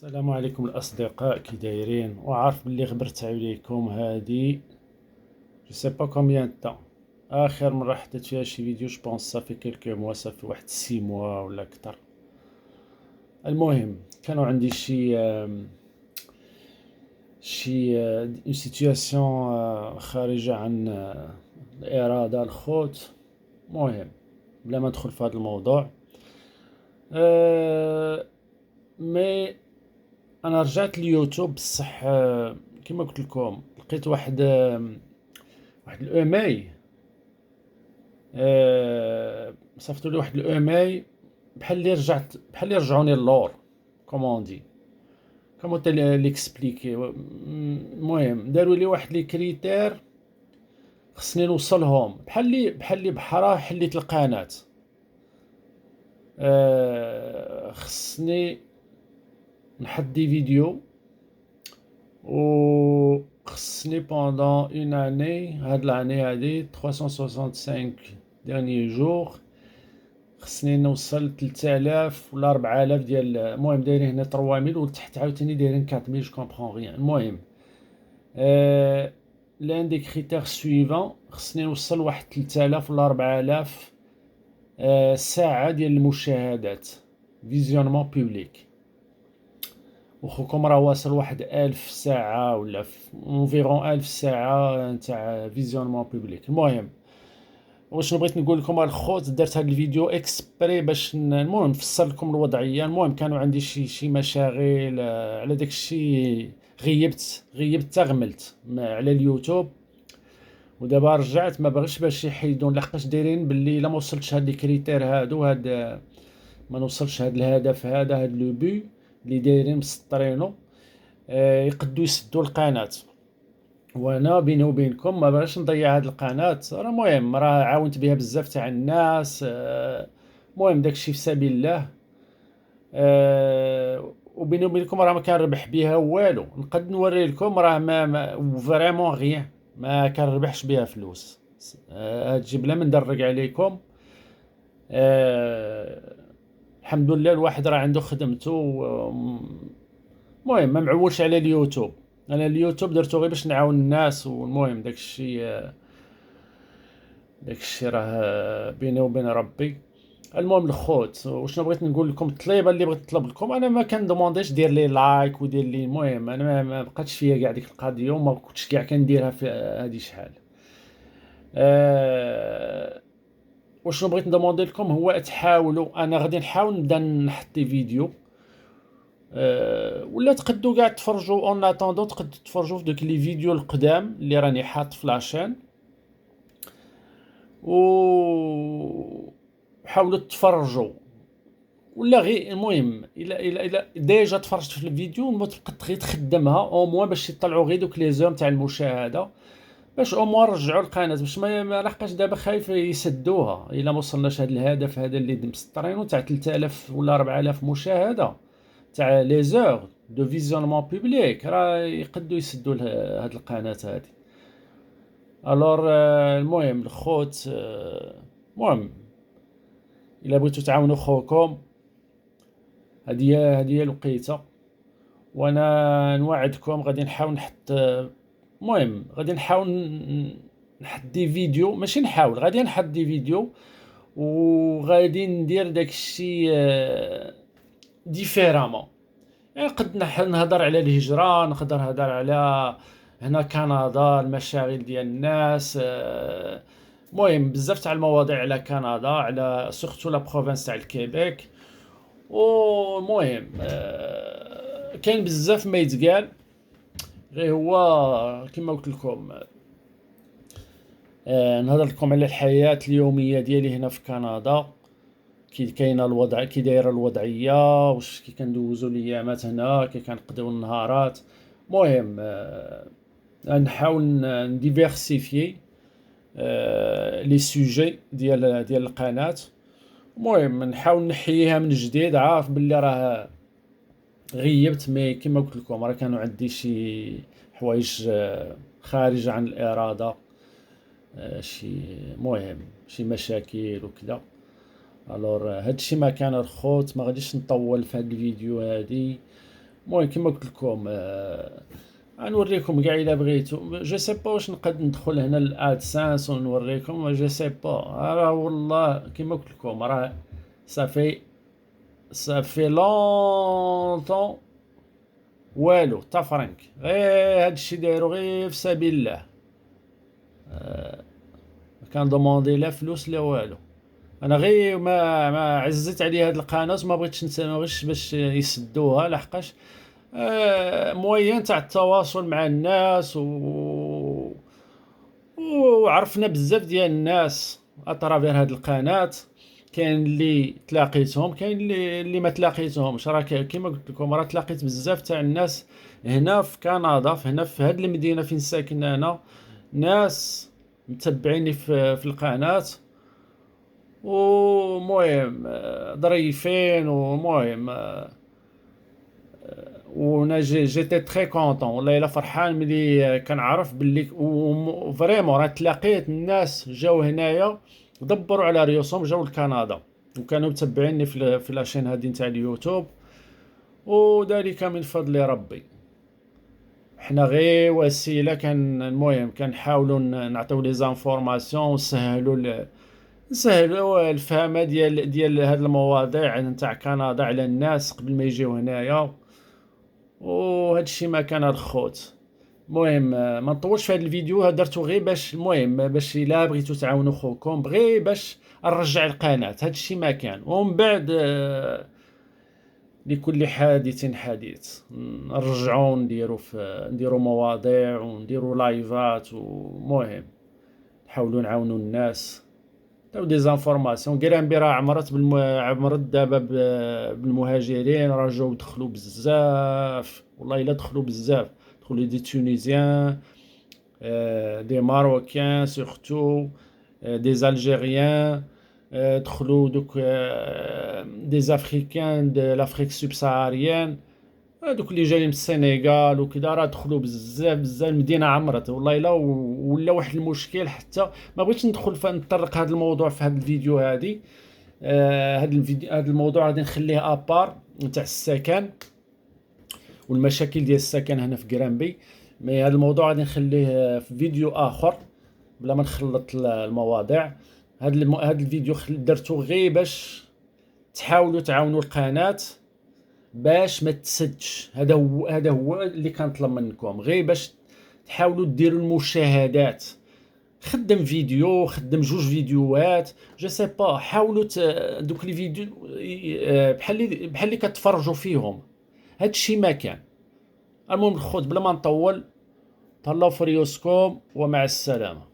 السلام عليكم الأصدقاء، كي دايرين؟ وعارف بلي غبرت عليكم هادي جو سي با كومبيان طون. آخر مرة حطيت فيها شي فيديو جوبونس صافي كيلكو موا، صافي واحد 6 موا ولا كتر. المهم كانوا عندي شي اون سيتوياسيون خارجة عن الإرادة الخوت. مهم بلا ما ندخل في هذا الموضوع. مي انا رجعت اليوتيوب بصح، كما قلت لكم لقيت واحد الايماي. صيفطوا لي واحد الايماي بحال اللي رجعوني اللور. كومون دي كومون تي ليكسبليكي. المهم داروا لي واحد لي كريتير خصني نوصلهم، بحال اللي بحرا حليت القناة. خصني نحط دي فيديو و خصني بوندون اون اني، هاد لاني هادي 365 ديرني جور خصني نوصل 3000 ولا 4000 ديال، المهم دايرين هنا 3000 وتحت عاوتاني دايرين 4000. جو كومبرون غيان. المهم لان دي كريتير سويفون خصني نوصل واحد 3000 ولا 4000 ساعة ديال المشاهدات، فيزيونمون بوبليك. وخوكم راه واصل واحد 1000 ساعة ولا اونفيرون 1000 ساعة نتاع فيزيونمون بوبليك. المهم واش بغيت نقول لكم الخوت، درت هذا الفيديو اكسبري باش المهم نفسر لكم الوضعية. المهم كانوا عندي شي مشاغل، على داك الشيء غيبت تغملت على اليوتيوب. ودابا رجعت ما بغيتش باش يحيدون، لحقاش دايرين باللي الا ما وصلتش هاد الكريتير هادو، ما نوصلش هاد الهدف هاد لو بي اللي دايرين مسطرينو، يقدو يسدوا القناة. وانا بيني وبينكم ما بغيتش نضيع هاد القناة، راه مهم راه عاونت بها بزاف تاع الناس. المهم داكشي في سبيل الله. وبيني وبينكم راه ما كنربح بها والو، نقد نوري لكم راه ما فريمون غيان، ما كنربحش بها فلوس. هادشي بلا ما ندرك عليكم. آه، الحمد لله الواحد راه عنده خدمته. المهم ما معولش على اليوتيوب. انا اليوتيوب درتو غير باش نعاون الناس، والمهم داكشي راه بيني وبين ربي. المهم الخوت، وشنو بغيت نقول لكم، الطليبه اللي بغيت نطلب لكم، انا ما كندومونديش دير لي لايك ودير لي، المهم انا ما بقاتش فيا كاع ديك القضيه، وما كنتش كاع كنديرها في هذه شحال. أه وشنو بغيت ندوموندي لكم هو تحاولوا، انا غادي نحاول نبدا نحط دي فيديو. ولا تقدروا كاع تفرجوا اون اتوندون، تقدروا تفرجوا في دوك لي فيديو القدام اللي راني حاط في لاشين، و حاولوا تفرجوا. ولا غير المهم الا ديجا تفرجت في الفيديو، ما تبقى غير تخدمها او موان باش يطلعوا غير دوك لي زوم تاع المشاهده، باش او موان رجعوا القناه، باش ما لحقاش دابا خايف يسدوها الا ما وصلناش هذا الهدف هذا اللي مسطرينو تاع 3000 ولا 4000 مشاهده تاع لي زور دو فيزيونمون بوبليك، راه يقدوا يسدوا هاد القناه هادي. الور المهم الخوت، المهم الا بغيتو تعاونوا خوكم، هادي هي الوقيته. وانا نوعدكم غادي نحاول نحط، المهم غادي نحاول نحط دي فيديو، ماشي نحاول، غادي نحط دي فيديو وغادي ندير داكشي ديفيرامون. يعني قد نهضر على الهجرة، نقدر نهضر على هنا كندا، المشاغل ديال الناس. المهم بزاف تاع المواضيع على كندا، على سورتو لا بروفانس تاع الكيبيك. والمهم كاين بزاف ما يتقال، غير هو كما قلت لكم. نهضر لكم على الحياة اليومية ديالي هنا في كندا، كي كاينه الوضع، كي دايره الوضعيه، واش كي كندوزو الايامات هنا، كي كنقضيو النهارات. المهم نحاول نديفيرسيفيي لي سوجي ديال القناه. المهم نحاول نحييها من جديد، عارف باللي راه غيبت، مي كما قلت لكم راه كانوا عندي شي حوايج خارجه عن الاراده، شي مهم شي مشاكل وكذا. الور هادشي ما كان الخوت، ما غاديش نطول في هاد الفيديو هادي. المهم كما قلت لكم غنوريكم كاع الا بغيتو. جو سي با واش نقد ندخل هنا للادسانس ونوريكم، جو سي با. راه والله كما قلت لكم راه صافي صافي لونطون والو تا فرانك، غير هادشي دايرو غير في سبيل الله. كان دوموندي لا فلوس لا والو. انا غير ما عزت عليه هاد القناه، ما بغيتش ما بغيتش باش يسدوها، لحقاش موين تاع التواصل مع الناس وعرفنا بزاف ديال الناس اترافير هاد القناه. كاين اللي تلاقيتهم، كاين اللي ما تلاقيتهمش. راه كيما قلت لكم راه تلاقيت بزاف تاع الناس هنا في كندا، هنا في هاد المدينه فين ساكن انا، ناس متبعيني في القناه. ومهم ظريفين، ومهم وانا جيتي تري كونطون والله الا فرحان ملي كنعرف باللي فريمون راه تلاقيت الناس جاو هنايا دبروا على ريوسهم جاو لكندا وكانوا متبعيني في لاشين هادي نتاع اليوتيوب، وذلك من فضل ربي. حنا غير وسيله، كان المهم كنحاولوا نعطيو لي زانفورماسيون نسهلوا الفهمه ديال هاد المواضيع نتاع كندا على الناس قبل ما يجيو هنايا. وهذا الشيء ما كان الخوت. المهم ما نطولش في هذا الفيديو، درتو غير باش المهم باش الا بغيتو تعاونوا خوكم بغي باش نرجع القناه. هذا الشيء ما كان، ومن بعد لكل حادث حديث نرجعوا نديروا مواضيع ونديروا لايفات، ومهم نحاولوا نعاونوا الناس. تاو دي زانفورماسيون كرامبي راه عمرت دابا بالمهاجرين، راه جاو دخلوا بزاف والله الا دخلوا بزاف. دخلوا دي تونيزيان، دي ماروكان سورتو، دي الجيريان، دخلوا دوك دي افريكان دو لافريك سوبساهاريان، هادوك اللي جايين من السنغال وكذا راه دخلوا بزاف بزاف. المدينه عمرت والله الا. ولا واحد المشكل حتى ما بغيتش ندخل نطرق هذا الموضوع في هذا الفيديو هذه. هذا الفيديو هذا الموضوع غادي نخليه ابار نتاع السكن والمشاكل ديال السكن هنا في كرامبي. مي هذا الموضوع غادي نخليه في فيديو اخر بلا ما نخلط المواضيع. هذا الفيديو درته غير باش تحاولوا تعاونوا القناه باش ما تسدش. هذا هو اللي كنطلب منكم، غير باش تحاولوا ديروا المشاهدات. خدم فيديو، خدم جوج فيديوهات، جو سي با، حاولوا دوك لي فيديو بحال اللي كتفرجوا فيهم. هادشي ما كان. المهم الخوت بلا ما نطول، تهلاو في ريوسكم ومع السلامه.